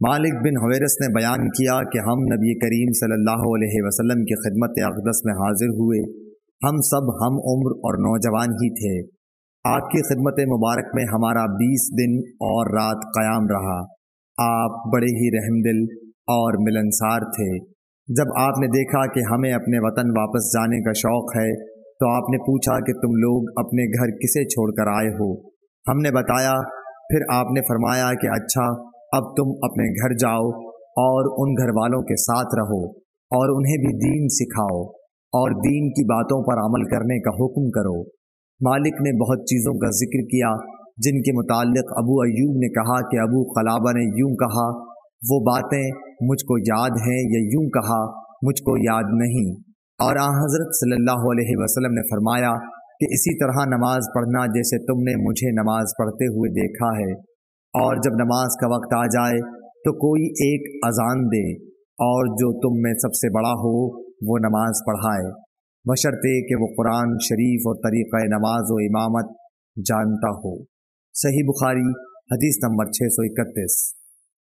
मालिक बिन हुवैरिस ने बयान किया कि हम नबी करीम सल्लल्लाहु अलैहि वसल्लम की खिदमत अक़दस में हाजिर हुए। हम सब हम उम्र और नौजवान ही थे। आपकी खिदमत मुबारक में हमारा 20 दिन और रात क़याम रहा। आप बड़े ही रहमदिल और मिलनसार थे। जब आपने देखा कि हमें अपने वतन वापस जाने का शौक़ है तो आपने पूछा कि तुम लोग अपने घर किसे छोड़कर आए हो। हमने बताया। फिर आपने फरमाया कि अच्छा, अब तुम अपने घर जाओ और उन घर वालों के साथ रहो और उन्हें भी दीन सिखाओ और दीन की बातों पर अमल करने का हुक्म करो। मालिक ने बहुत चीज़ों का जिक्र किया जिनके मुताल्लिक़ अबू अय्यूब ने कहा कि अबू क़लाबा ने यूं कहा, वो बातें मुझको याद हैं, या यूं कहा, मुझको याद नहीं। और हज़रत सल्लल्लाहु अलैहि वसल्लम ने फरमाया कि इसी तरह नमाज पढ़ना जैसे तुमने मुझे नमाज पढ़ते हुए देखा है। और जब नमाज का वक्त आ जाए तो कोई एक अजान दे और जो तुम में सबसे बड़ा हो वो नमाज पढ़ाए, बशर्ते कि वो कुरान शरीफ और तरीक़ा नमाज व इमामत जानता हो। सही बुखारी हदीस नंबर 631।